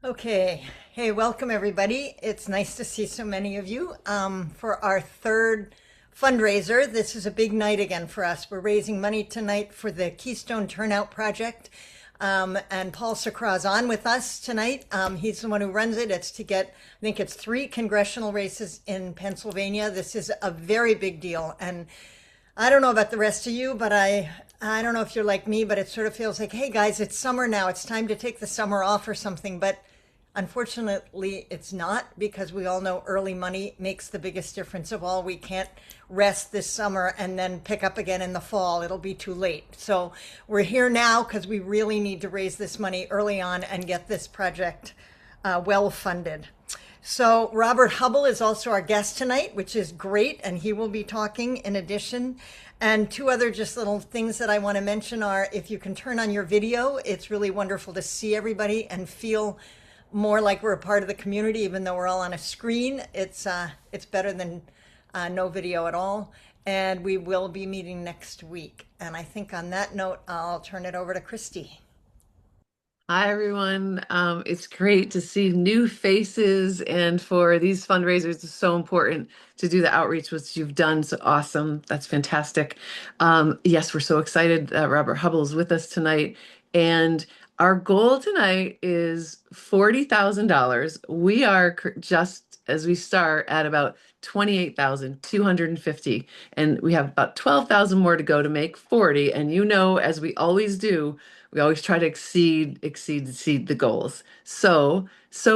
Okay. Hey, welcome everybody. It's nice to see so many of you for our third fundraiser. This is a big night again for us. We're raising money tonight for the Keystone Turnout Project. And Paul Sacra's on with us tonight. He's the one who runs it. It's to get, I think it's three congressional races in Pennsylvania. This is a very big deal. And I don't know about the rest of you, but I don't know if you're like me, but it sort of feels like, hey guys, it's summer now. It's time to take the summer off or something. But unfortunately, it's not because we all know early money makes the biggest difference of all. We can't rest this summer and then pick up again in the fall. It'll be too late. So we're here now because we really need to raise this money early on and get this project well funded. So Robert Hubble is also our guest tonight, which is great, and he will be talking in addition. And two other just little things that I want to mention are if you can turn on your video, it's really wonderful to see everybody and feel more like we're a part of the community, even though we're all on a screen. It's better than no video at all. And we will be meeting next week. And I think on that note, I'll turn it over to Christy. Hi, everyone. It's great to see new faces, and for these fundraisers, it's so important to do the outreach, which you've done. So awesome. That's fantastic. Yes, we're so excited that Robert Hubble is with us tonight. And our goal tonight is $40,000. We are just as we start at about 28,250, and we have about 12,000 more to go to make 40. And as we always do, we always try to exceed the goals. So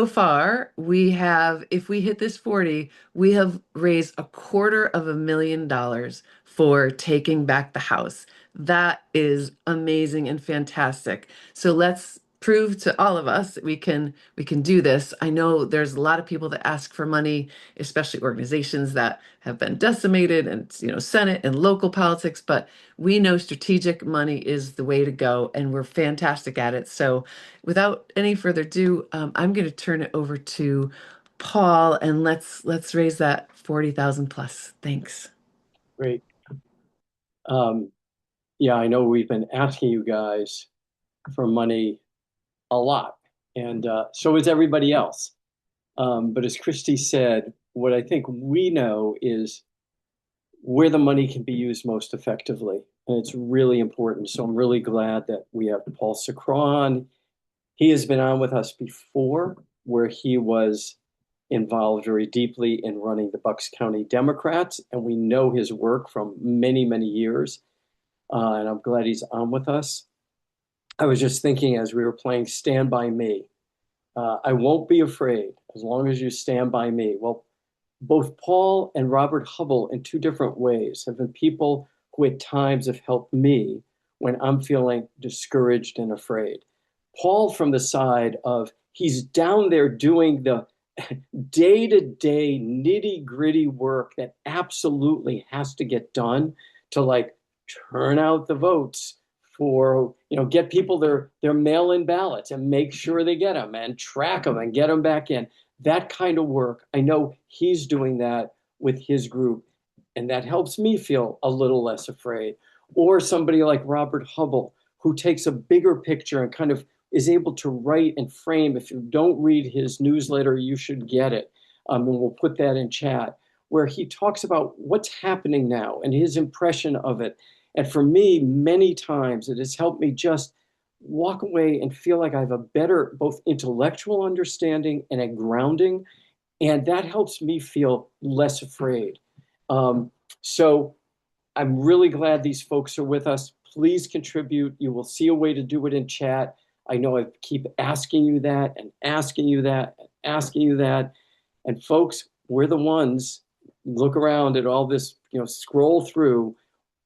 far, if we hit this 40, we have raised $250,000 for taking back the house. That is amazing and fantastic. So let's prove to all of us that we can do this. I know there's a lot of people that ask for money, especially organizations that have been decimated, and Senate and local politics, but we know strategic money is the way to go, and we're fantastic at it. So without any further ado, I'm going to turn it over to Paul, and let's raise that 40,000 plus. Thanks. Great. Um, yeah, I know we've been asking you guys for money a lot, and so is everybody else. But as Christy said, what I think we know is where the money can be used most effectively. And it's really important. So I'm really glad that we have Paul Sacron. He has been on with us before, where he was involved very deeply in running the Bucks County Democrats, and we know his work from many, many years. And I'm glad he's on with us. I was just thinking as we were playing Stand By Me, I won't be afraid as long as you stand by me. Well, both Paul and Robert Hubble, in two different ways, have been people who at times have helped me when I'm feeling discouraged and afraid. Paul, from the side of he's down there doing the day to day nitty gritty work that absolutely has to get done to like turn out the votes for get people their mail-in ballots and make sure they get them and track them and get them back in. That kind of work, I know he's doing that with his group, and that helps me feel a little less afraid. Or somebody like Robert Hubble, who takes a bigger picture and kind of is able to write and frame. If you don't read his newsletter, you should get it. And we'll put that in chat, where he talks about what's happening now and his impression of it. And for me, many times it has helped me just walk away and feel like I have a better both intellectual understanding and a grounding. And that helps me feel less afraid. So I'm really glad these folks are with us. Please contribute. You will see a way to do it in chat. I know I keep asking you that and asking you that and asking you that. And folks, we're the ones, look around at all this, scroll through.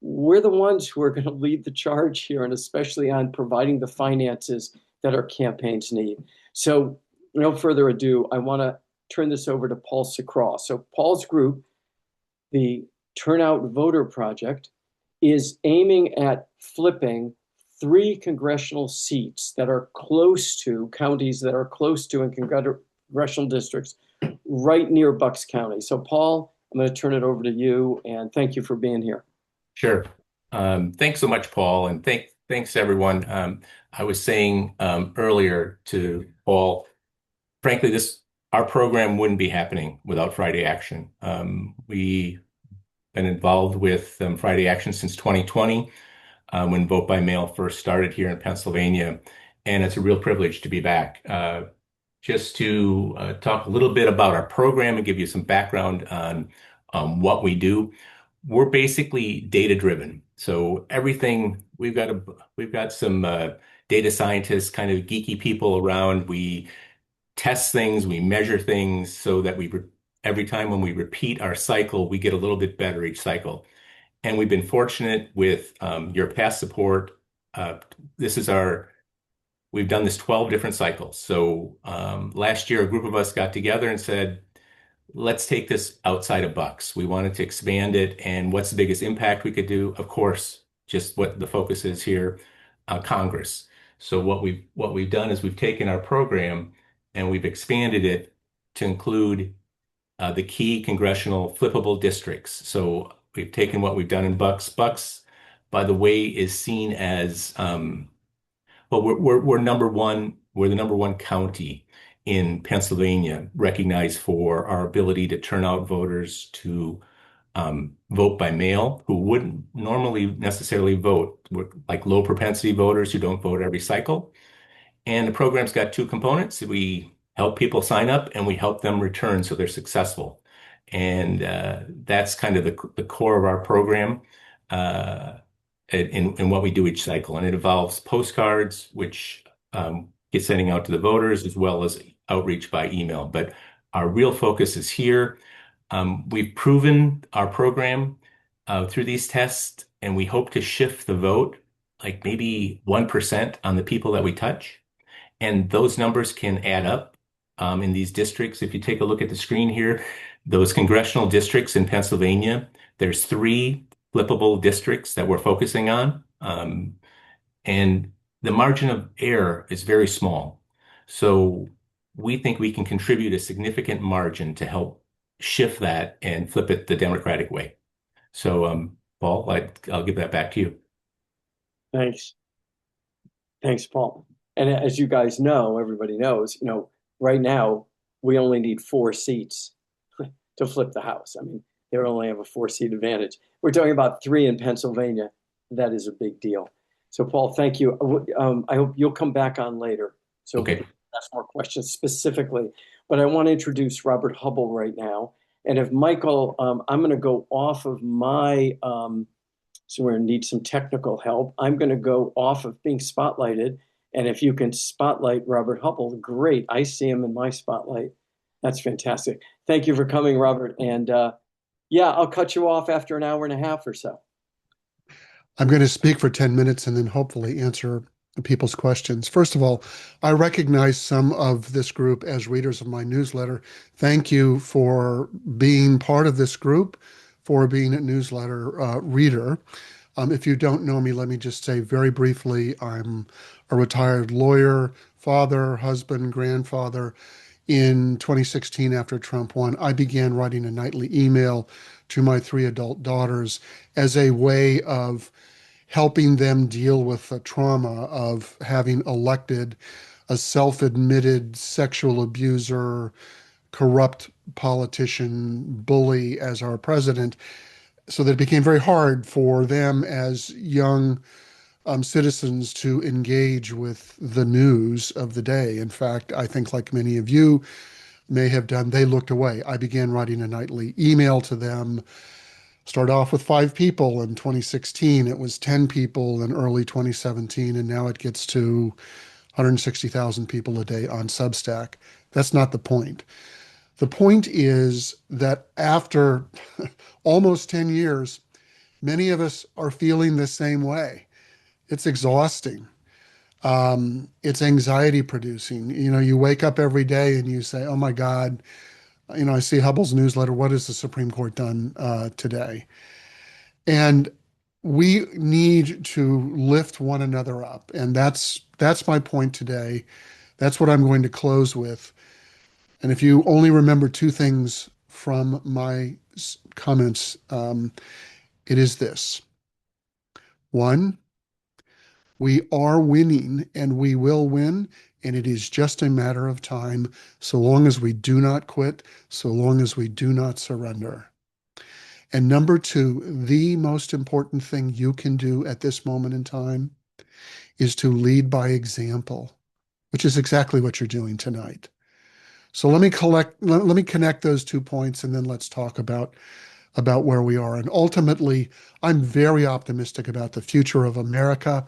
We're the ones who are going to lead the charge here, and especially on providing the finances that our campaigns need. So, no further ado, I want to turn this over to Paul Sacraw. So, Paul's group, the Turnout Voter Project, is aiming at flipping 3 congressional seats that are close to counties that are close to in congressional districts right near Bucks County. So, Paul, I'm going to turn it over to you, and thank you for being here. Sure. Thanks so much, Paul, and thanks everyone. I was saying earlier to Paul frankly, our program wouldn't be happening without Friday Action. We've been involved with Friday Action since 2020, when vote by mail first started here in Pennsylvania, and it's a real privilege to be back. Just to talk a little bit about our program and give you some background on what we do. We're basically data driven. So everything we've got some data scientists, kind of geeky people around. We test things, we measure things so that every time when we repeat our cycle, we get a little bit better each cycle. And we've been fortunate with your past support. Uh, this is we've done this 12 different cycles. So last year, a group of us got together and said, let's take this outside of Bucks. We wanted to expand it. And what's the biggest impact we could do? Of course, just what the focus is here, Congress. So what we've done is we've taken our program and we've expanded it to include the key congressional flippable districts. So we've taken what we've done in Bucks. Bucks, by the way, is seen as well, we're number one. We're the number one county in Pennsylvania, recognized for our ability to turn out voters to vote by mail, who wouldn't normally necessarily vote, like low propensity voters who don't vote every cycle. And the program's got two components. We help people sign up and we help them return so they're successful. And that's kind of the core of our program. In what we do each cycle. And it involves postcards, which get sending out to the voters, as well as outreach by email. But our real focus is here. We've proven our program through these tests, and we hope to shift the vote like maybe 1% on the people that we touch. And those numbers can add up in these districts. If you take a look at the screen here, those congressional districts in Pennsylvania, there's three flippable districts that we're focusing on. And the margin of error is very small. So we think we can contribute a significant margin to help shift that and flip it the Democratic way. So, Paul, I'll give that back to you. Thanks. Thanks, Paul. And as you guys know, everybody knows, right now we only need 4 seats to flip the House. I mean, they only have a 4-seat advantage. We're talking about 3 in Pennsylvania. That is a big deal. So, Paul, thank you. I hope you'll come back on later so we can ask more questions specifically. But I want to introduce Robert Hubble right now. And if Michael, I'm going to go off of my, so we're going to need some technical help. I'm going to go off of being spotlighted. And if you can spotlight Robert Hubble, great. I see him in my spotlight. That's fantastic. Thank you for coming, Robert. And yeah, I'll cut you off after an hour and a half or so. I'm going to speak for 10 minutes and then hopefully answer people's questions. First of all, I recognize some of this group as readers of my newsletter. Thank you for being part of this group, for being a newsletter reader. If you don't know me, let me just say very briefly, I'm a retired lawyer, father, husband, grandfather. In 2016, after Trump won, I began writing a nightly email to my 3 adult daughters as a way of helping them deal with the trauma of having elected a self-admitted sexual abuser, corrupt politician, bully as our president, so that it became very hard for them as young citizens to engage with the news of the day. In fact, I think like many of you may have done, they looked away. I began writing a nightly email to them. Started off with 5 people in 2016. It was 10 people in early 2017, and now it gets to 160,000 people a day on Substack. That's not the point. The point is that after almost 10 years, many of us are feeling the same way. It's exhausting. It's anxiety producing. You wake up every day and you say, oh my God, I see Hubble's newsletter. What has the Supreme Court done today? And we need to lift one another up. And that's my point today. That's what I'm going to close with. And if you only remember 2 things from my comments, it is this. 1, We are winning and we will win. And it is just a matter of time, so long as we do not quit, so long as we do not surrender. And number two, the most important thing you can do at this moment in time is to lead by example, which is exactly what you're doing tonight. So let me connect those 2 points, and then let's talk about where we are. And ultimately, I'm very optimistic about the future of America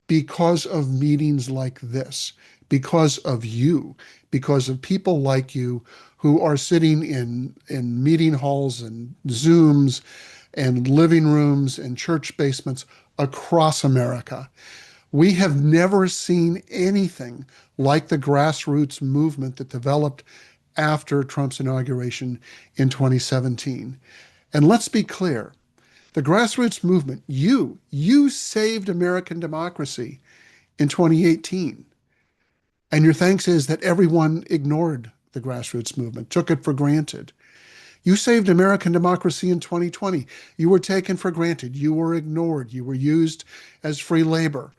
because of meetings like this, because of you, because of people like you who are sitting in meeting halls and Zooms and living rooms and church basements across America. We have never seen anything like the grassroots movement that developed after Trump's inauguration in 2017. And let's be clear, the grassroots movement, you saved American democracy in 2018. And your thanks is that everyone ignored the grassroots movement, took it for granted. You saved American democracy in 2020. You were taken for granted. You were ignored. You were used as free labor.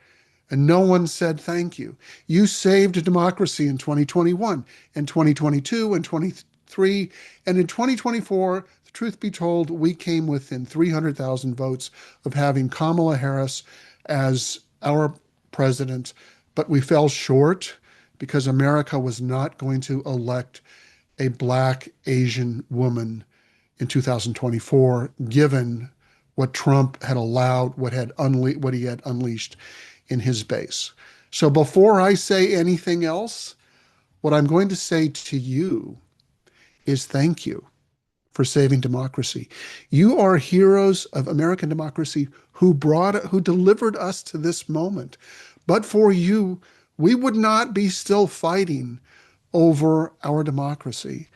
And no one said thank you. You saved democracy in 2021 and 2022 and 23. And in 2024, the truth be told, we came within 300,000 votes of having Kamala Harris as our president, but we fell short because America was not going to elect a Black Asian woman in 2024, given what Trump had allowed, what he had unleashed in his base. So before I say anything else, what I'm going to say to you is thank you for saving democracy. You are heroes of American democracy who delivered us to this moment. But for you, we would not be still fighting over our democracy.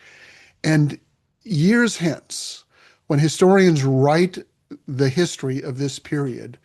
And years hence, when historians write the history of this period,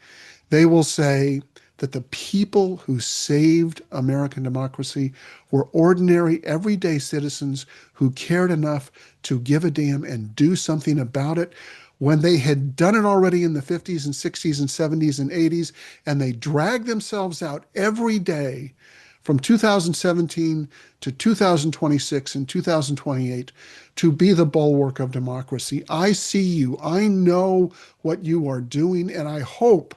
they will say that the people who saved American democracy were ordinary, everyday citizens who cared enough to give a damn and do something about it when they had done it already in the 50s and 60s and 70s and 80s, and they dragged themselves out every day from 2017 to 2026 and 2028 to be the bulwark of democracy. I see you. I know what you are doing, and I hope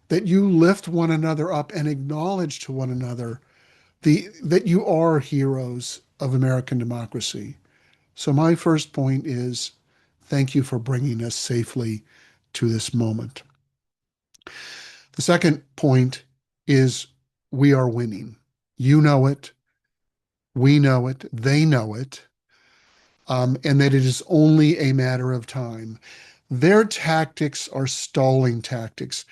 that you lift one another up and acknowledge to one another that you are heroes of American democracy. So my first point is thank you for bringing us safely to this moment. The second point is we are winning. You know it. We know it. They know it. And that it is only a matter of time. Their tactics are stalling tactics.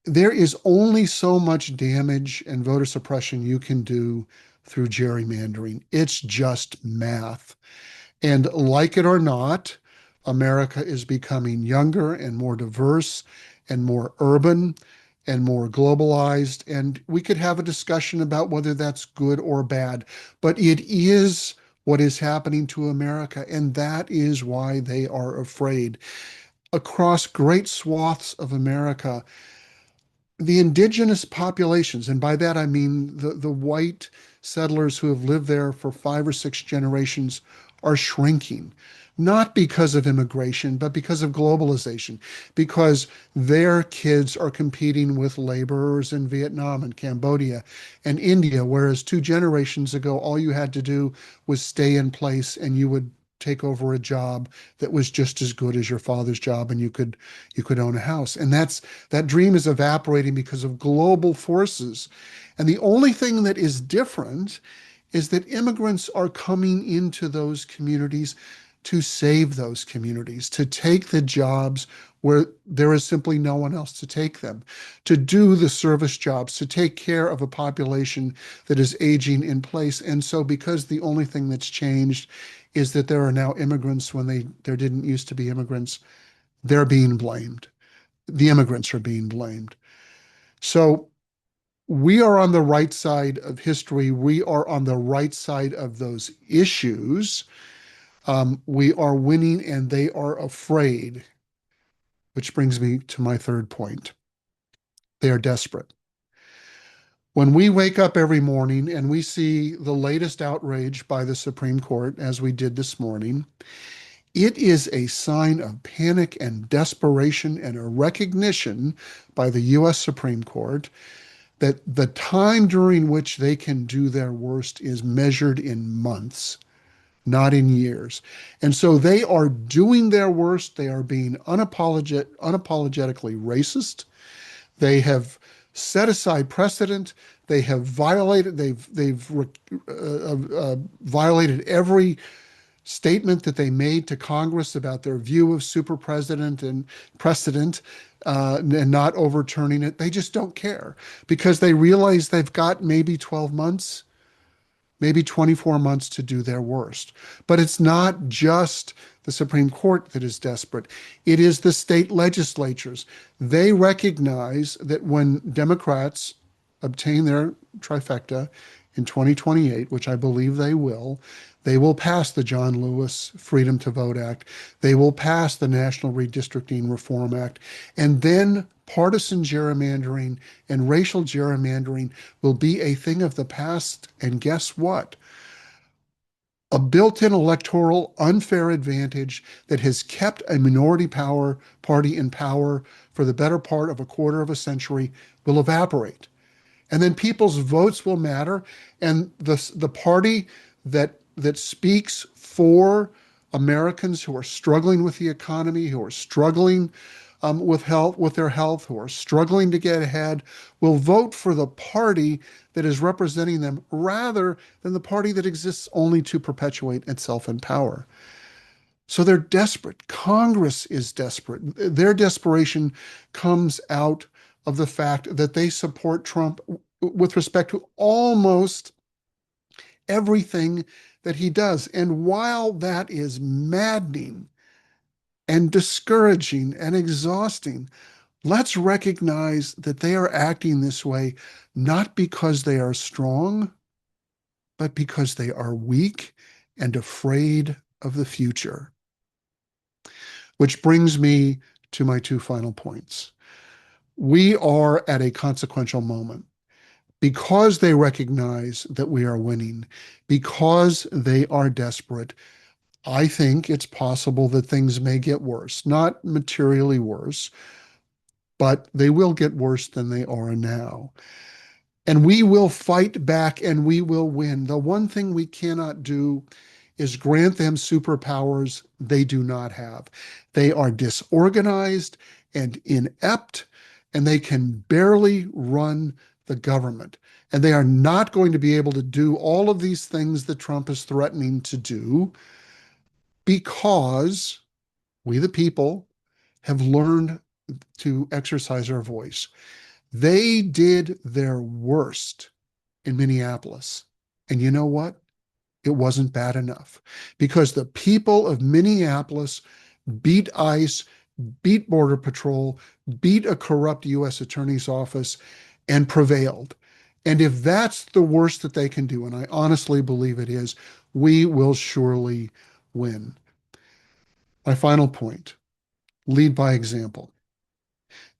There is only so much damage and voter suppression you can do through gerrymandering. It's just math. And like it or not, America is becoming younger and more diverse and more urban and more globalized. And we could have a discussion about whether that's good or bad, but it is what is happening to America. And that is why they are afraid. Across great swaths of America, the indigenous populations, and by that I mean the white settlers who have lived there for 5 or 6 generations, are shrinking, not because of immigration, but because of globalization, because their kids are competing with laborers in Vietnam and Cambodia and India, whereas 2 generations ago, all you had to do was stay in place and you would take over a job that was just as good as your father's job, and you could own a house. And that dream is evaporating because of global forces. And the only thing that is different is that immigrants are coming into those communities to save those communities, to take the jobs where there is simply no one else to take them, to do the service jobs, to take care of a population that is aging in place. And so because the only thing that's changed is that there are now immigrants when there didn't used to be immigrants, they're being blamed. The immigrants are being blamed. So we are on the right side of history. We are on the right side of those issues. We are winning and they are afraid, which brings me to my third point. They are desperate. When we wake up every morning and we see the latest outrage by the Supreme Court, as we did this morning, it is a sign of panic and desperation and a recognition by the U.S. Supreme Court that the time during which they can do their worst is measured in months, not in years. And so they are doing their worst. They are being unapologetically racist. They have set aside precedent. They have violated. They've violated every statement that they made to Congress about their view of super president and precedent, and not overturning it. They just don't care because they realize they've got maybe 12 months, maybe 24 months to do their worst. But it's not just the Supreme Court that is desperate. It is the state legislatures. They recognize that when Democrats obtain their trifecta in 2028, which I believe they will pass the John Lewis Freedom to Vote Act. They will pass the National Redistricting Reform Act. And then partisan gerrymandering and racial gerrymandering will be a thing of the past. And guess what? A built-in electoral unfair advantage that has kept a minority party in power for the better part of a quarter of a century will evaporate. And then people's votes will matter. And the party that speaks for Americans who are struggling with the economy, who are struggling with their health, who are struggling to get ahead, will vote for the party that is representing them rather than the party that exists only to perpetuate itself in power. So they're desperate. Congress is desperate. Their desperation comes out of the fact that they support Trump with respect to almost everything that he does. And while that is maddening and discouraging and exhausting, let's recognize that they are acting this way not because they are strong, but because they are weak and afraid of the future. Which brings me to my two final points. We are at a consequential moment. Because they recognize that we are winning, because they are desperate, I think it's possible that things may get worse. Not materially worse, but they will get worse than they are now. And we will fight back and we will win. The one thing we cannot do is grant them superpowers they do not have. They are disorganized and inept, and they can barely run the government. And they are not going to be able to do all of these things that Trump is threatening to do because we, the people, have learned to exercise our voice. They did their worst in Minneapolis. And you know what? It wasn't bad enough because the people of Minneapolis beat ICE, beat Border Patrol, beat a corrupt U.S. Attorney's Office, and prevailed. And if that's the worst that they can do, and I honestly believe it is, we will surely win. My final point, lead by example.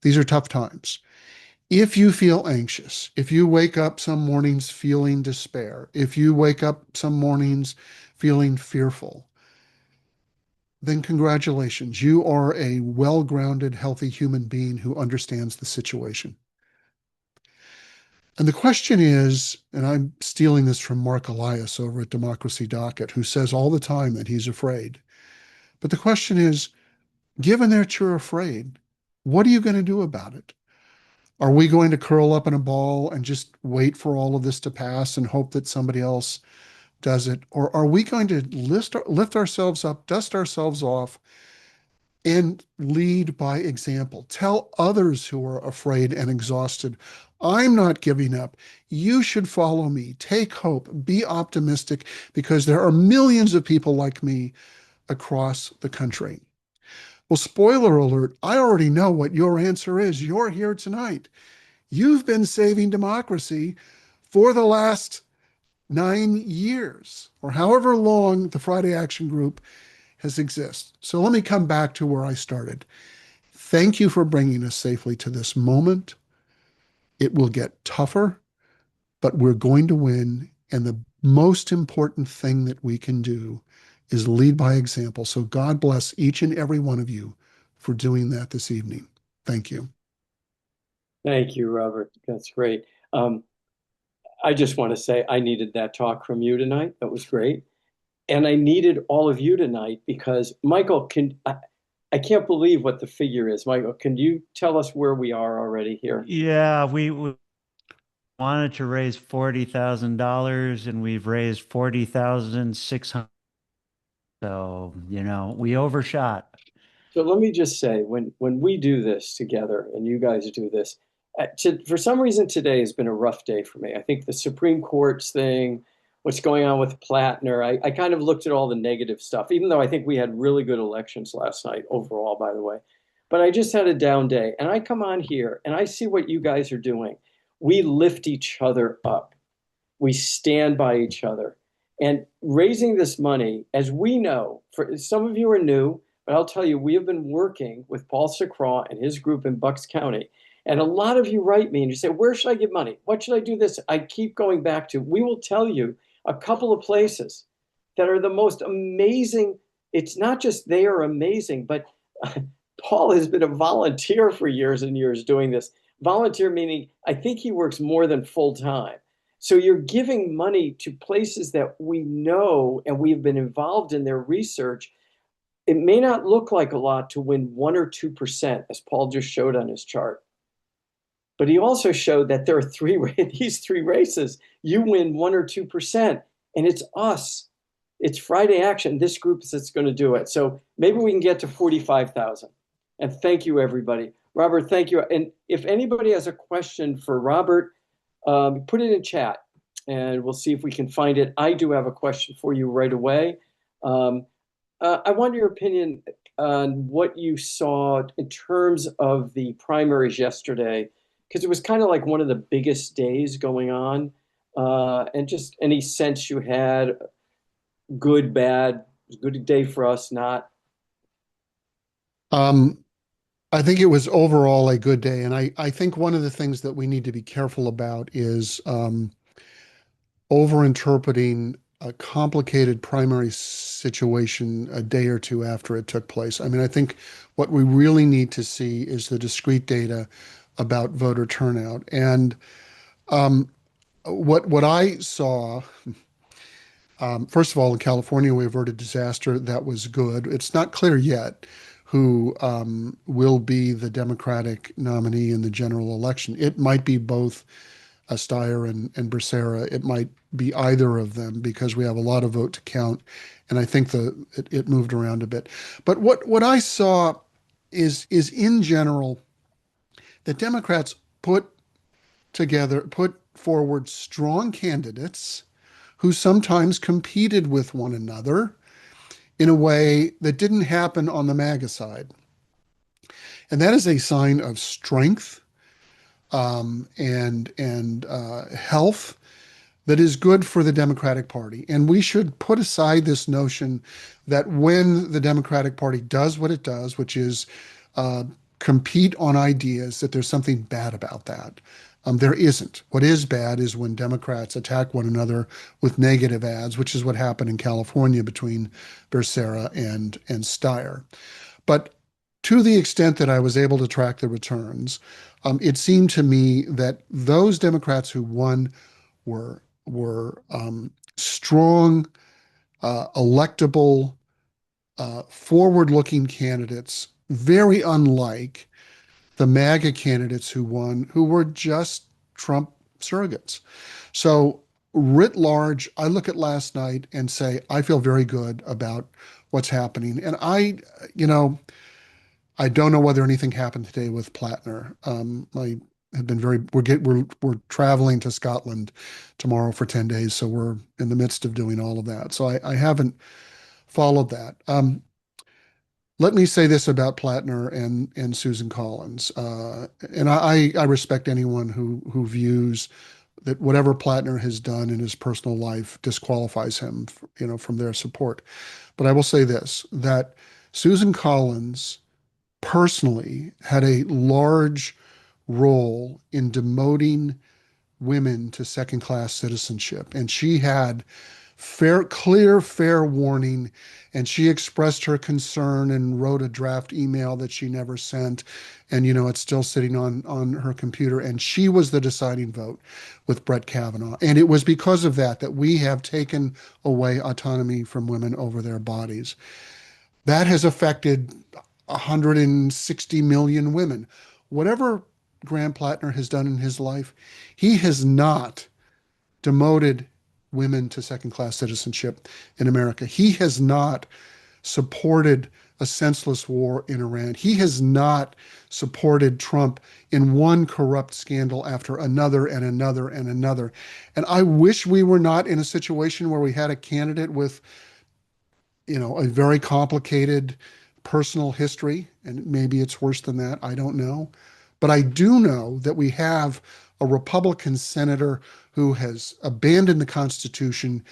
These are tough times. If you feel anxious, if you wake up some mornings feeling despair, if you wake up some mornings feeling fearful, then congratulations. You are a well-grounded, healthy human being who understands the situation. And the question is, and I'm stealing this from Mark Elias over at Democracy Docket, who says all the time that he's afraid. But the question is, given that you're afraid, what are you going to do about it? Are we going to curl up in a ball and just wait for all of this to pass and hope that somebody else does it? Or are we going to lift ourselves up, dust ourselves off, and lead by example? Tell others who are afraid and exhausted, I'm not giving up. You should follow me. Take hope. Be optimistic because there are millions of people like me across the country. Well, spoiler alert, I already know what your answer is. You're here tonight. You've been saving democracy for the last 9 years, or however long the Friday Action Group has existed. So let me come back to where I started. Thank you for bringing us safely to this moment. It will get tougher, but we're going to win. And the most important thing that we can do is lead by example. So God bless each and every one of you for doing that this evening. Thank you. Thank you, Robert. That's great. I just want to say I needed that talk from you tonight. That was great. And I needed all of you tonight because Michael, I can't believe what the figure is. Michael, can you tell us where we are already here? Yeah, we wanted to raise $40,000 and we've raised 40,600. So, we overshot. So let me just say, when we do this together and you guys do this, for some reason today has been a rough day for me. I think the Supreme Court's thing, what's going on with Plattner, I kind of looked at all the negative stuff, even though I think we had really good elections last night overall, by the way. But I just had a down day. And I come on here and I see what you guys are doing. We lift each other up. We stand by each other. And raising this money, as we know, for some of you are new, but I'll tell you, we have been working with Paul Sacraw and his group in Bucks County. And a lot of you write me and you say, where should I give money? What should I do this? I keep going back to, we will tell you a couple of places that are the most amazing. It's not just they are amazing, but Paul has been a volunteer for years and years doing this. Volunteer meaning I think he works more than full time. So you're giving money to places that we know and we've been involved in their research. It may not look like a lot to win 1 or 2%, as Paul just showed on his chart. But he also showed that there are these three races. You win 1 or 2%, and it's us. It's Friday Action, this group that's going to do it. So maybe we can get to 45,000. And thank you, everybody. Robert, thank you. And if anybody has a question for Robert, put it in chat and we'll see if we can find it. I do have a question for you right away. I want your opinion on what you saw in terms of the primaries yesterday, because it was kind of like one of the biggest days going on. And just any sense you had, good, bad, good day for us, not. I think it was overall a good day. And I think one of the things that we need to be careful about is overinterpreting a complicated primary situation a day or two after it took place. I mean, I think what we really need to see is the discrete data about voter turnout. And what I saw, first of all, in California, we averted disaster. That was good. It's not clear yet who will be the Democratic nominee in the general election. It might be both Steyer and Becerra. It might be either of them because we have a lot of vote to count, and I think it moved around a bit. But what I saw is in general that Democrats put forward strong candidates who sometimes competed with one another in a way that didn't happen on the MAGA side. And that is a sign of strength and health that is good for the Democratic Party. And we should put aside this notion that when the Democratic Party does what it does, which is compete on ideas, that there's something bad about that. There isn't. What is bad is when Democrats attack one another with negative ads, which is what happened in California between Becerra and Steyer. But to the extent that I was able to track the returns, it seemed to me that those Democrats who won were strong, electable, forward-looking candidates, very unlike the MAGA candidates who won, who were just Trump surrogates. So writ large, I look at last night and say, I feel very good about what's happening. And I don't know whether anything happened today with Plattner. I have been we're traveling to Scotland tomorrow for 10 days. So we're in the midst of doing all of that. So I haven't followed that. Let me say this about Plattner and Susan Collins. And I respect anyone who views that whatever Plattner has done in his personal life disqualifies him, from their support. But I will say this, that Susan Collins personally had a large role in demoting women to second-class citizenship. And she had fair warning, and she expressed her concern and wrote a draft email that she never sent. And, it's still sitting on her computer. And she was the deciding vote with Brett Kavanaugh. And it was because of that we have taken away autonomy from women over their bodies. That has affected 160 million women. Whatever Graham Plattner has done in his life, he has not demoted women to second-class citizenship in America. He has not supported a senseless war in Iran. He has not supported Trump in one corrupt scandal after another and another and another. And I wish we were not in a situation where we had a candidate with, a very complicated personal history, and maybe it's worse than that. I don't know. But I do know that we have a Republican senator who has abandoned the Constitution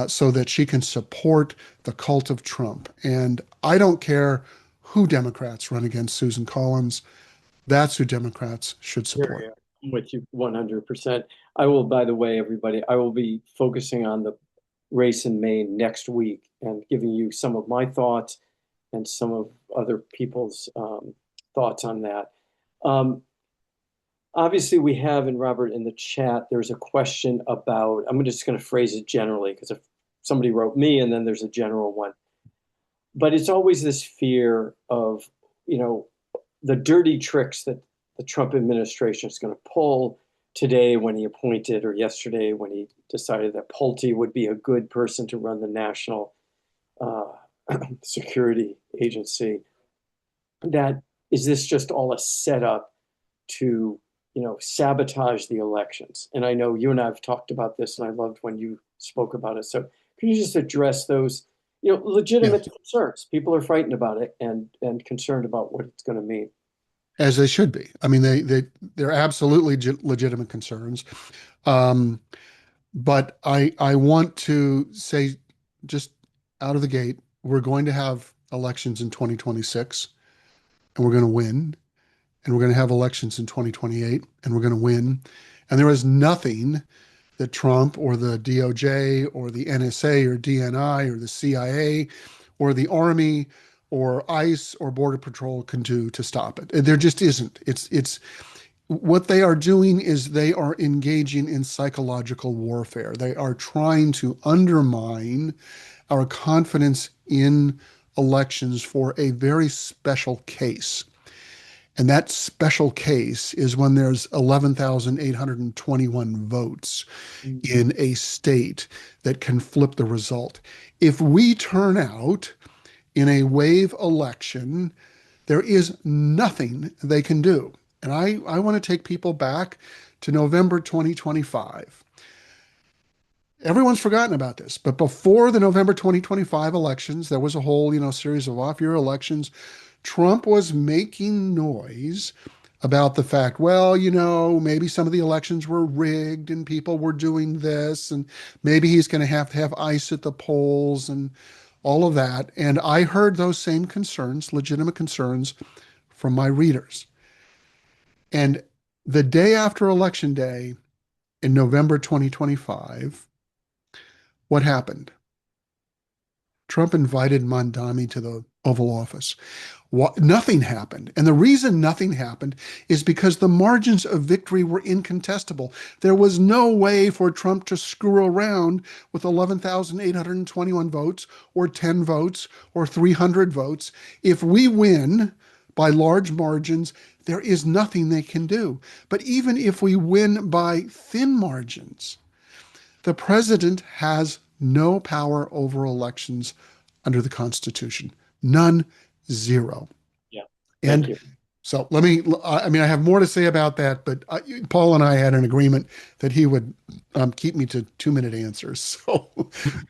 so that she can support the cult of Trump. And I don't care who Democrats run against Susan Collins. That's who Democrats should support. Here, I'm with you 100%. I will, by the way, everybody, I will be focusing on the race in Maine next week and giving you some of my thoughts and some of other people's thoughts on that. Obviously, we have, and Robert, in the chat, there's a question about, I'm just going to phrase it generally because if somebody wrote me and then there's a general one. But it's always this fear of, the dirty tricks that the Trump administration is going to pull today when he appointed, or yesterday when he decided that Pulte would be a good person to run the National Security Agency. That is this just all a setup to, sabotage the elections? And I know you and I have talked about this, and I loved when you spoke about it. So can you just address those, legitimate concerns? People are frightened about it and concerned about what it's going to mean. As they should be. I mean, they're absolutely legitimate concerns. But I want to say, just out of the gate, we're going to have elections in 2026, and we're going to win. And we're going to have elections in 2028, and we're going to win. And there is nothing that Trump or the DOJ or the NSA or DNI or the CIA or the Army or ICE or Border Patrol can do to stop it. There just isn't. It's what they are doing is they are engaging in psychological warfare. They are trying to undermine our confidence in elections for a very special case. And that special case is when there's 11,821 votes in a state that can flip the result. If we turn out in a wave election, there is nothing they can do. And I want to take people back to November 2025. Everyone's forgotten about this, but before the November 2025 elections, there was a whole, series of off-year elections. Trump was making noise about the fact, well, maybe some of the elections were rigged and people were doing this, and maybe he's going to have ICE at the polls and all of that. And I heard those same concerns, legitimate concerns, from my readers. And the day after Election Day in November 2025, what happened? Trump invited Mondani to the Oval Office. Nothing happened. And the reason nothing happened is because the margins of victory were incontestable. There was no way for Trump to screw around with 11,821 votes or 10 votes or 300 votes. If we win by large margins, there is nothing they can do. But even if we win by thin margins, the president has no power over elections under the Constitution. None. Zero. Yeah. And you. So I have more to say about that, but Paul and I had an agreement that he would keep me to 2-minute answers. So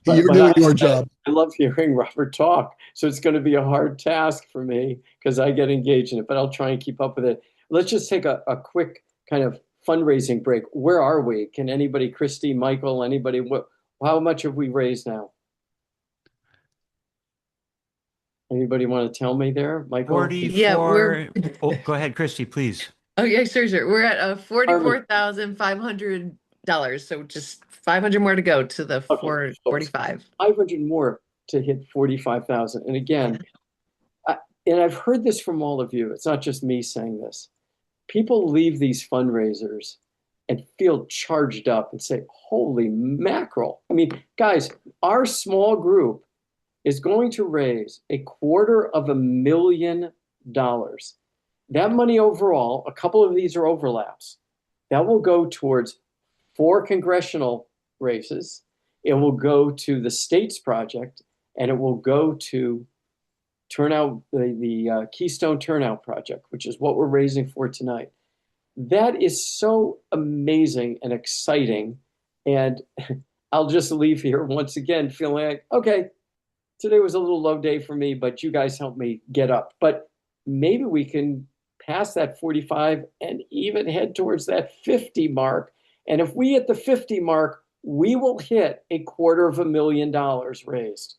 you're doing your job. I love hearing Robert talk. So it's going to be a hard task for me because I get engaged in it, but I'll try and keep up with it. Let's just take a quick kind of fundraising break. Where are we? Can anybody, Christy, Michael, anybody, how much have we raised now? Anybody want to tell me there, Michael? 44. Oh, go ahead, Christy, please. Oh yeah, sure, sure. We're at Armin, $44,500. So just 500 more to go to the okay, so it's 445. 500 more to hit 45,000. And again, I, and I've heard this from all of you. It's not just me saying this. People leave these fundraisers and feel charged up and say, holy mackerel. I mean, guys, our small group is going to raise $250,000. That money overall, a couple of these are overlaps. That will go towards 4 congressional races. It will go to the states project, and it will go to turnout the Keystone Turnout Project, which is what we're raising for tonight. That is so amazing and exciting. And I'll just leave here once again feeling like, okay, today was a little low day for me, but you guys helped me get up. But maybe we can pass that 45 and even head towards that 50 mark. And if we hit the 50 mark, we will hit $250,000 raised.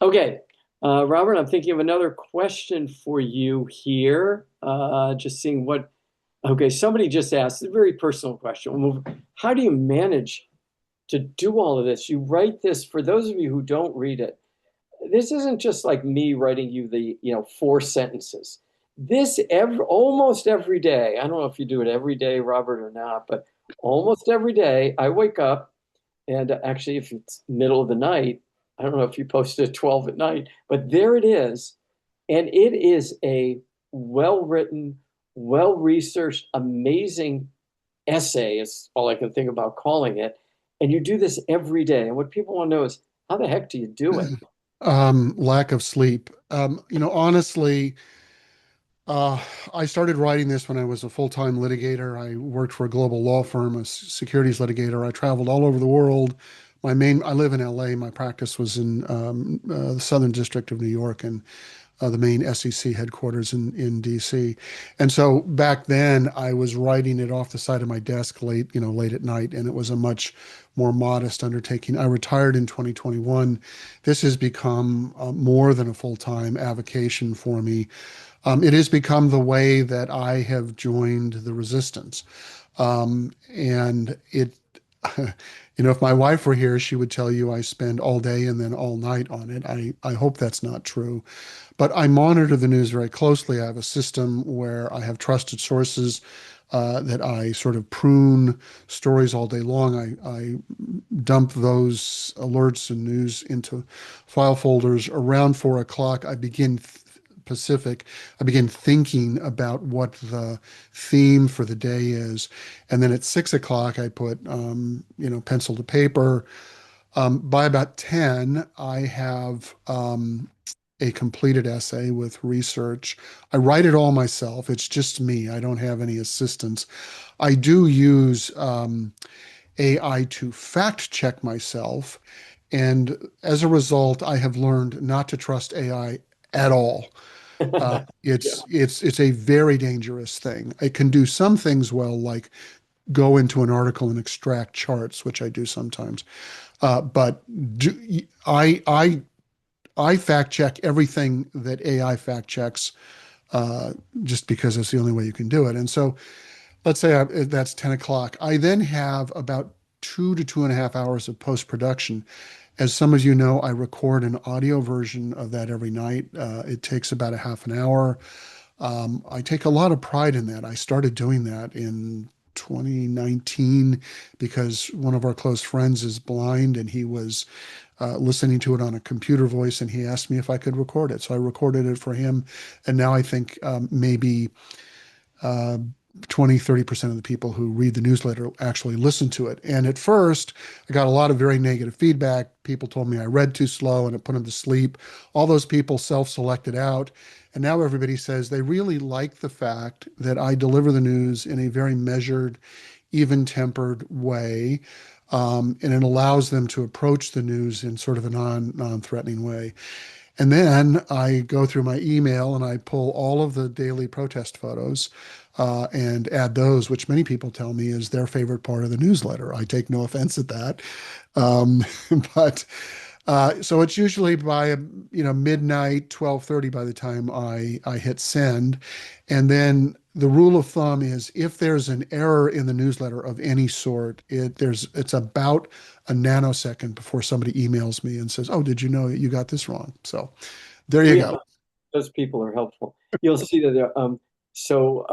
Okay, Robert, I'm thinking of another question for you here. Just seeing what, okay, somebody just asked a very personal question. How do you manage to do all of this? You write this, for those of you who don't read it, this isn't just like me writing you the 4 sentences. This almost every day, I don't know if you do it every day, Robert, or not, but almost every day I wake up, and actually if it's middle of the night, I don't know if you posted at 12 at night, but there it is. And it is a well-written, well-researched, amazing essay is all I can think about calling it. And you do this every day. And what people want to know is, how the heck do you do it? Lack of sleep. Honestly, I started writing this when I was a full-time litigator. I worked for a global law firm, a securities litigator. I traveled all over the world. I live in LA. My practice was in the Southern District of New York and the main SEC headquarters in DC. And so back then I was writing it off the side of my desk late at night, and it was a much more modest undertaking. I retired in 2021. This has become more than a full-time avocation for me. It has become the way that I have joined the resistance. And it, if my wife were here, she would tell you I spend all day and then all night on it. I hope that's not true. But I monitor the news very closely. I have a system where I have trusted sources that I sort of prune stories all day long. I dump those alerts and news into file folders. Around 4 o'clock, Pacific, I begin thinking about what the theme for the day is. And then at 6 o'clock, I put, pencil to paper. By about 10, I have a completed essay with research. I write it all myself. It's just me. I don't have any assistants. I do use AI to fact check myself. And as a result, I have learned not to trust AI at all. Yeah. It's a very dangerous thing. It can do some things well, like go into an article and extract charts, which I do sometimes. But I fact check everything that AI fact checks, just because it's the only way you can do it. And so, let's say that's 10 o'clock. I then have about 2 to 2.5 hours of post production. As some of you know, I record an audio version of that every night. It takes about a half an hour. I take a lot of pride in that. I started doing that in 2019 because one of our close friends is blind, and he was listening to it on a computer voice, and he asked me if I could record it. So I recorded it for him. And now I think maybe uh, 20-30% of the people who read the newsletter actually listen to it. And at first, I got a lot of very negative feedback. People told me I read too slow and it put them to sleep. All those people self-selected out. And now everybody says they really like the fact that I deliver the news in a very measured, even-tempered way. And it allows them to approach the news in sort of a non-threatening way. And then I go through my email and I pull all of the daily protest photos and add those, which many people tell me is their favorite part of the newsletter. I take no offense at that. Um, but so it's usually by midnight, 12:30 by the time I hit send. And then the rule of thumb is if there's an error in the newsletter of any sort, it's about a nanosecond before somebody emails me and says, "Oh, did you know you got this wrong?" So there you Yeah, go. those people are helpful. You'll see that there, so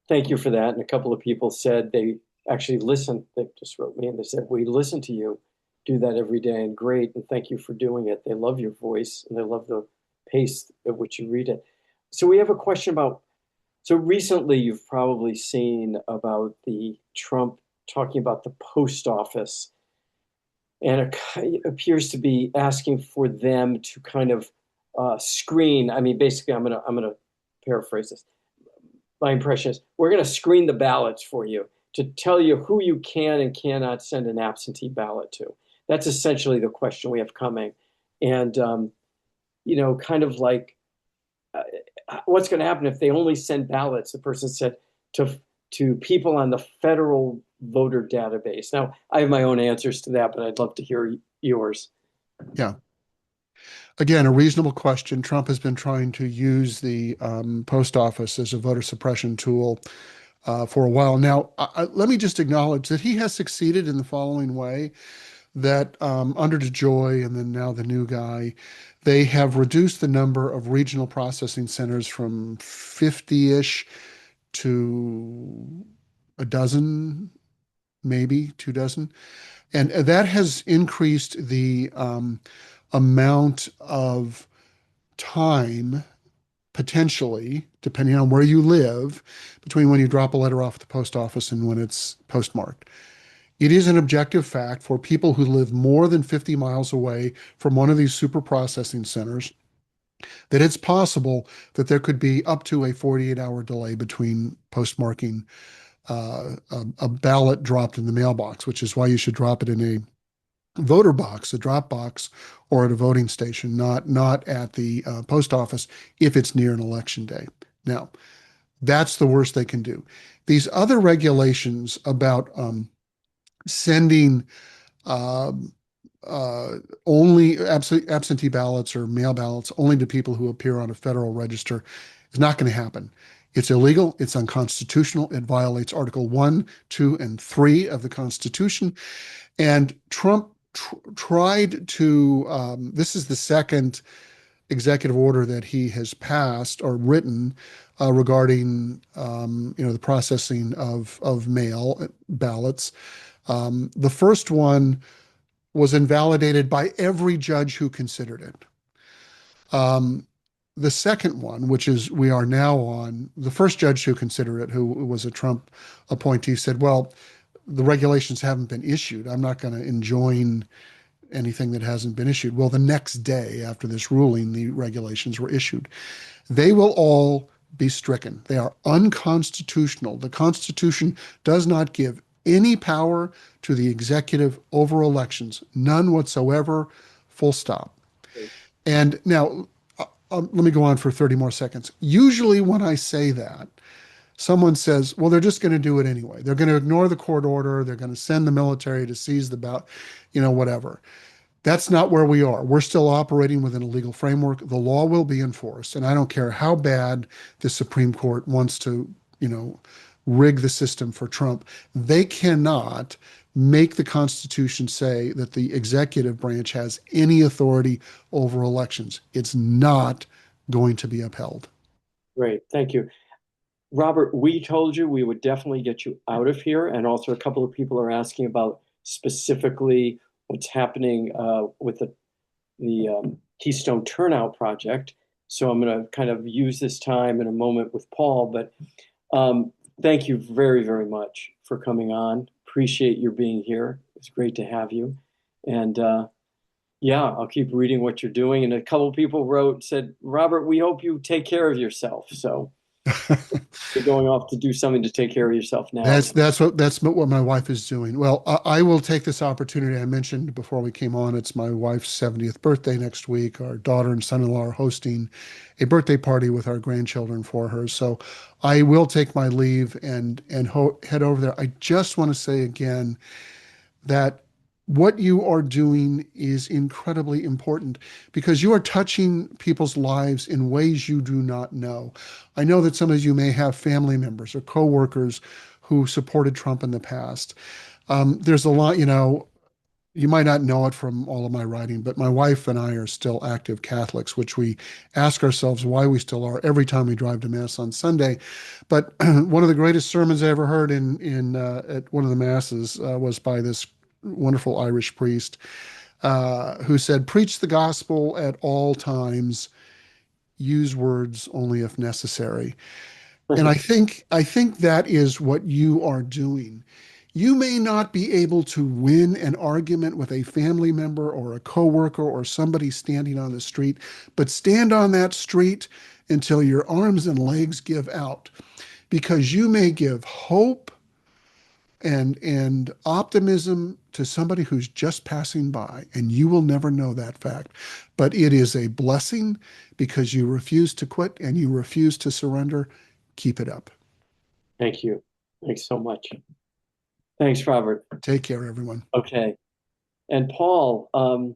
thank you for that. And a couple of people said they actually listened. They just wrote me and they said, "We listen to you do that every day and great. And thank you for doing it." They love your voice and they love the pace at which you read it. So we have a question about, so recently you've probably seen about the Trump talking about the post office, and it appears to be asking for them to kind of screen. I mean, basically, I'm gonna paraphrase this. My impression is we're going to screen the ballots for you to tell you who you can and cannot send an absentee ballot to. That's essentially the question we have coming, and kind of like what's going to happen if they only send ballots? The person said to people on the federal voter database. Now, I have my own answers to that, but I'd love to hear yours. Yeah. Again, a reasonable question. Trump has been trying to use the post office as a voter suppression tool for a while now. Let me just acknowledge that he has succeeded in the following way: that under DeJoy and then now the new guy, they have reduced the number of regional processing centers from 50-ish to a dozen, maybe 2 dozen. And that has increased the amount of time, potentially, depending on where you live, between when you drop a letter off at the post office and when it's postmarked. It is an objective fact for people who live more than 50 miles away from one of these super processing centers that it's possible that there could be up to a 48-hour delay between postmarking a ballot dropped in the mailbox, which is why you should drop it in a voter box, a drop box, or at a voting station, not at the post office if it's near an election day. Now, that's the worst they can do. These other regulations about sending uh, only absentee ballots or mail ballots only to people who appear on a federal register is not going to happen. It's illegal. It's unconstitutional. It violates Article 1, 2, and 3 of the Constitution. And Trump tried to, this is the second executive order that he has passed or written regarding, the processing of mail ballots. The first one was invalidated by every judge who considered it. The second one, which is we are now on, the first judge who considered it, who was a Trump appointee, said, well, the regulations haven't been issued. I'm not going to enjoin anything that hasn't been issued. Well, the next day after this ruling, the regulations were issued. They will all be stricken. They are unconstitutional. The Constitution does not give any power to the executive over elections, none whatsoever, full stop. And now, let me go on for 30 more seconds. Usually when I say that, someone says, well, they're just going to do it anyway. They're going to ignore the court order. They're going to send the military to seize the ballot, whatever. That's not where we are. We're still operating within a legal framework. The law will be enforced. And I don't care how bad the Supreme Court wants to, rig the system for Trump. They cannot make the Constitution say that the executive branch has any authority over elections. It's not going to be upheld. Great, thank you. Robert, we told you we would definitely get you out of here. And also a couple of people are asking about specifically what's happening with the Keystone Turnout Project. So I'm going to kind of use this time in a moment with Paul, but thank you very, very much for coming on. Appreciate your being here. It's great to have you. And yeah, I'll keep reading what you're doing. And a couple of people said, Robert, we hope you take care of yourself. So you're going off to do something to take care of yourself now. That's what my wife is doing. Well, I will take this opportunity. I mentioned before we came on, it's my wife's 70th birthday next week. Our daughter and son-in-law are hosting a birthday party with our grandchildren for her. So I will take my leave and head over there. I just want to say again that what you are doing is incredibly important because you are touching people's lives in ways you do not know. I know that some of you may have family members or coworkers who supported Trump in the past. There's a lot, you might not know it from all of my writing, but my wife and I are still active Catholics, which we ask ourselves why we still are every time we drive to Mass on Sunday. But one of the greatest sermons I ever heard in at one of the masses was by this wonderful Irish priest who said, "Preach the gospel at all times. Use words only if necessary." And I think that is what you are doing. You may not be able to win an argument with a family member or a coworker or somebody standing on the street, but stand on that street until your arms and legs give out, because you may give hope and optimism to somebody who's just passing by, and you will never know that fact. But it is a blessing because you refuse to quit and you refuse to surrender. Keep it up. Thank you. Thanks so much. Thanks, Robert. Take care, everyone. Okay. And Paul, I'm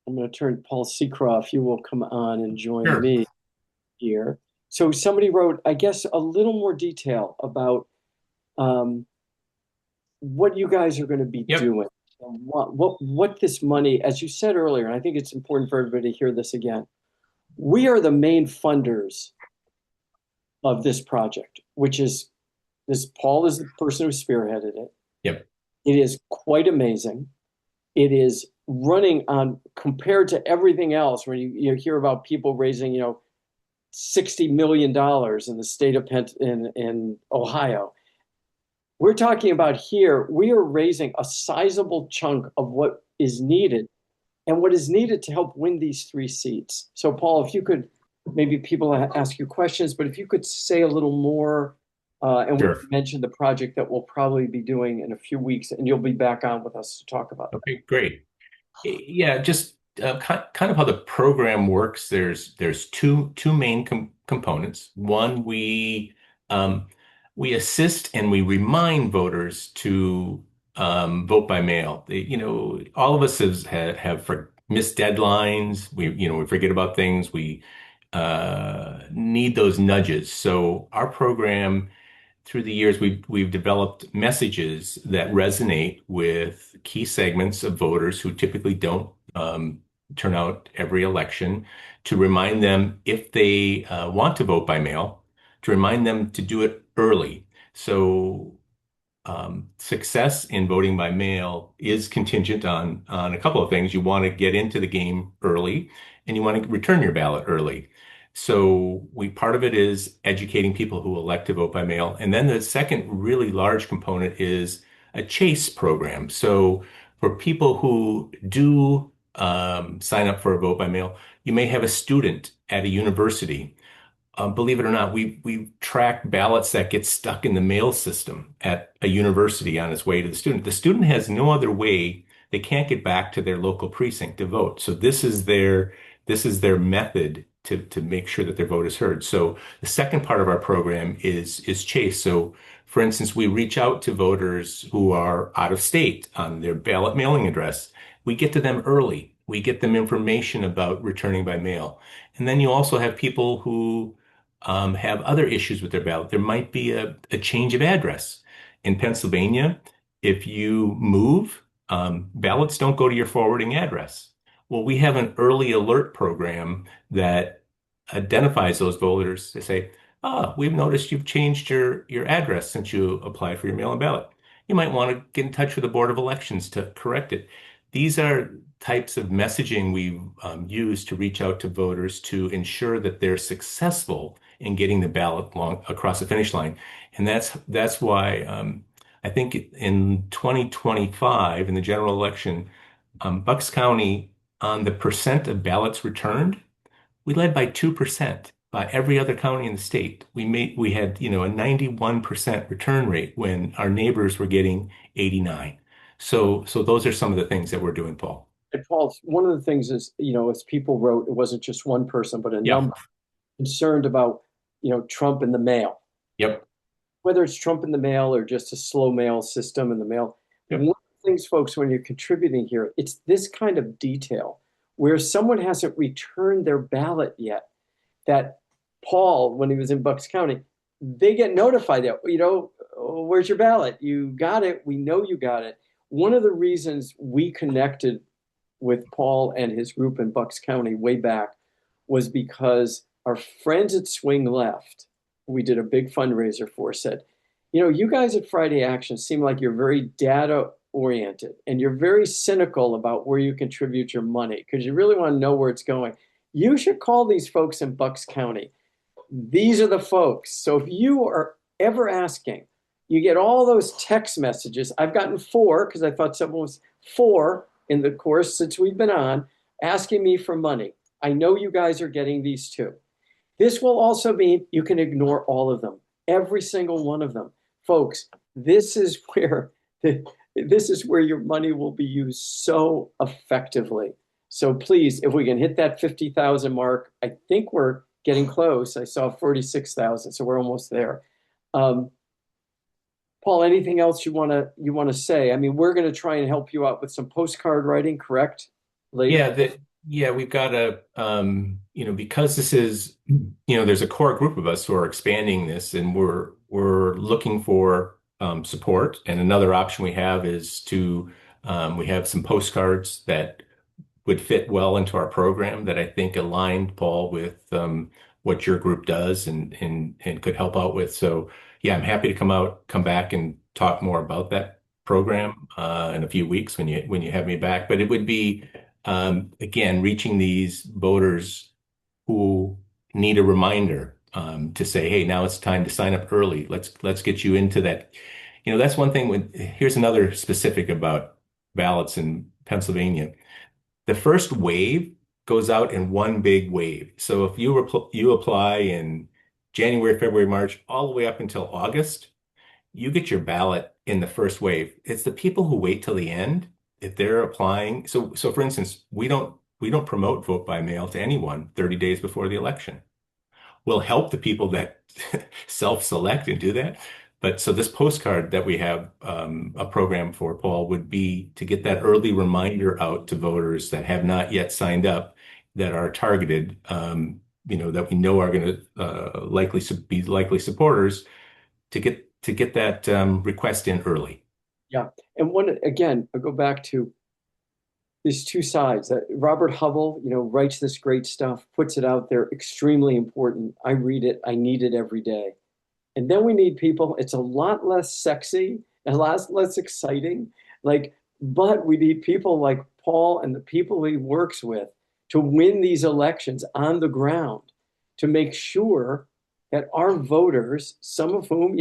going to turn Paul Seacroft. You will come on and join Sure. me here. So somebody wrote, I guess, a little more detail about what you guys are going to be Yep. doing. And what this money, as you said earlier, and I think it's important for everybody to hear this again. We are the main funders of this project, which is this. Paul is the person who spearheaded it. Yep. It is quite amazing. It is running on, compared to everything else, when you hear about people raising, $60 million in the state of in Ohio. We're talking about here, we are raising a sizable chunk of what is needed and what is needed to help win these 3 seats. So Paul, if you could, maybe people ask you questions, but if you could say a little more, and Sure. we mentioned the project that we'll probably be doing in a few weeks, and you'll be back on with us to talk about that. Okay, great. Yeah, just kind of how the program works. There's two main components. One, we assist and we remind voters to vote by mail. All of us have missed deadlines. We forget about things. We need those nudges. So our program, through the years, we've developed messages that resonate with key segments of voters who typically don't turn out every election, to remind them, if they want to vote by mail, to remind them to do it early. So success in voting by mail is contingent on a couple of things. You want to get into the game early, and you want to return your ballot early. So part of it is educating people who elect to vote by mail. And then the second really large component is a chase program. So for people who do sign up for a vote by mail, you may have a student at a university. Believe it or not, we track ballots that get stuck in the mail system at a university on its way to the student. The student has no other way; they can't get back to their local precinct to vote. So this is their method to make sure that their vote is heard. So the second part of our program is Chase. So, for instance, we reach out to voters who are out of state on their ballot mailing address. We get to them early. We get them information about returning by mail. And then you also have people who have other issues with their ballot. There might be a change of address. In Pennsylvania, if you move, ballots don't go to your forwarding address. Well, we have an early alert program that identifies those voters. They say, we've noticed you've changed your address since you applied for your mail-in ballot. You might want to get in touch with the Board of Elections to correct it. These are types of messaging we've used to reach out to voters to ensure that they're successful in getting the ballot across the finish line. And that's why I think in 2025, in the general election, Bucks County, on the percent of ballots returned, we led by 2%. By every other county in the state, we had a 91% return rate when our neighbors were getting 89. So those are some of the things that we're doing, Paul. And Paul, one of the things is, as people wrote, it wasn't just one person, but a Yeah. number concerned about, Trump in the mail. Yep. Whether it's Trump in the mail or just a slow mail system in the mail. Yep. One of the things, folks, when you're contributing here, it's this kind of detail where someone hasn't returned their ballot yet. That Paul, when he was in Bucks County, they get notified that, "Oh, where's your ballot? You got it. We know you got it." One of the reasons we connected with Paul and his group in Bucks County way back was because our friends at Swing Left, we did a big fundraiser for, said, you guys at Friday Action seem like you're very data oriented and you're very cynical about where you contribute your money because you really want to know where it's going. You should call these folks in Bucks County. These are the folks. So if you are ever asking, you get all those text messages. I've gotten 4 because I thought someone was 4 in the course since we've been on asking me for money. I know you guys are getting these too. This will also mean you can ignore all of them, every single one of them. Folks, this is where your money will be used so effectively. So please, if we can hit that 50,000 mark, I think we're getting close. I saw 46,000, so we're almost there. Paul, anything else you want to say? I mean, we're going to try and help you out with some postcard writing, correct? Later. Yeah, we've got because this is, there's a core group of us who are expanding this, and we're looking for support. And another option we have is we have some postcards that would fit well into our program that I think aligned, Paul, with what your group does and could help out with. So yeah, I'm happy to come back and talk more about that program in a few weeks when you have me back. But it would be again reaching these voters who need a reminder to say, hey, now it's time to sign up early. Let's get you into that. That's one thing. Here's another specific about ballots in Pennsylvania. The first wave goes out in one big wave. So if you apply in January, February, March, all the way up until August, you get your ballot in the first wave. It's the people who wait till the end, if they're applying. So for instance, we don't promote vote by mail to anyone 30 days before the election. We'll help the people that self-select and do that. But so this postcard that we have a program for, Paul, would be to get that early reminder out to voters that have not yet signed up, that are targeted, that we know are going to be likely supporters, to get that request in early. Yeah, and I'll go back to these two sides. Robert Hubble, writes this great stuff, puts it out there, extremely important. I read it, I need it every day. And then we need people, it's a lot less sexy and a lot less exciting, but we need people like Paul and the people he works with to win these elections on the ground, to make sure that our voters, some of whom,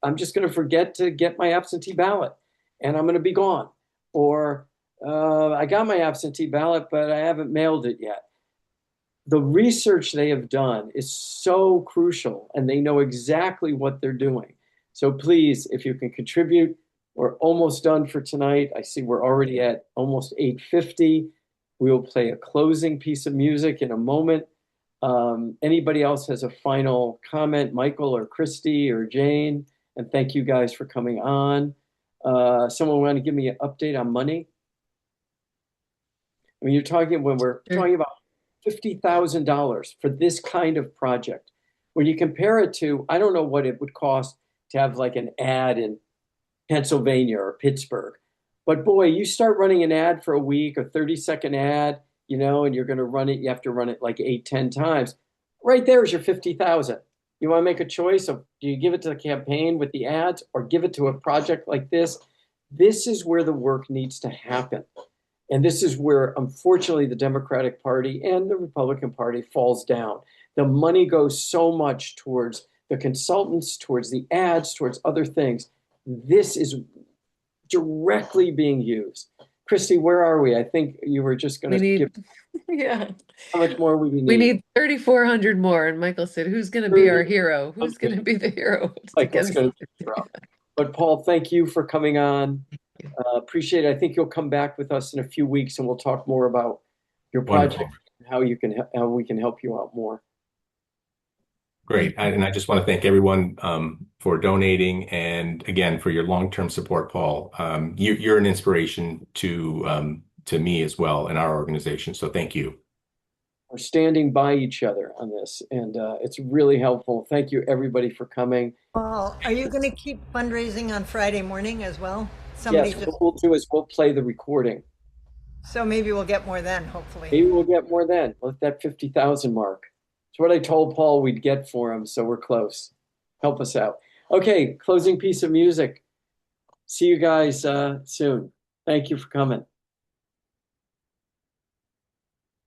I'm just going to forget to get my absentee ballot and I'm going to be gone. Or I got my absentee ballot, but I haven't mailed it yet. The research they have done is so crucial, and they know exactly what they're doing. So please, if you can contribute, we're almost done for tonight. I see we're already at almost 8:50. We will play a closing piece of music in a moment. Anybody else has a final comment, Michael or Christy or Jane? And thank you guys for coming on. Someone want to give me an update on money? I mean, when we're talking about $50,000 for this kind of project, when you compare it to, I don't know what it would cost to have like an ad in Pennsylvania or Pittsburgh, but boy, you start running an ad for a week, a 30-second ad, and you're going to run it, you have to run it like 8-10 times. Right there is your 50,000. You want to make a choice of, do you give it to the campaign with the ads or give it to a project like this? This is where the work needs to happen. And this is where, unfortunately, the Democratic Party and the Republican Party falls down. The money goes so much towards the consultants, towards the ads, towards other things. This is directly being used. Christy, where are we? I think you were just going to give. Yeah. How much more we need? We need 3,400 more. And Michael said, who's going to be our hero? Who's going to be the hero? Michael's going to be the hero. But Paul, thank you for coming on. Appreciate it. I think you'll come back with us in a few weeks and we'll talk more about your project and how we can help you out more. Great. And I just want to thank everyone for donating and again for your long-term support, Paul. You're an inspiration to me as well and our organization. So thank you. We're standing by each other on this, and it's really helpful. Thank you, everybody, for coming. Paul, are you going to keep fundraising on Friday morning as well? Yes, what we'll do is we'll play the recording. So maybe we'll get more then, hopefully. Maybe we'll get more then. We'll hit that 50,000 mark. It's what I told Paul we'd get for him, so we're close. Help us out. Okay, closing piece of music. See you guys soon. Thank you for coming.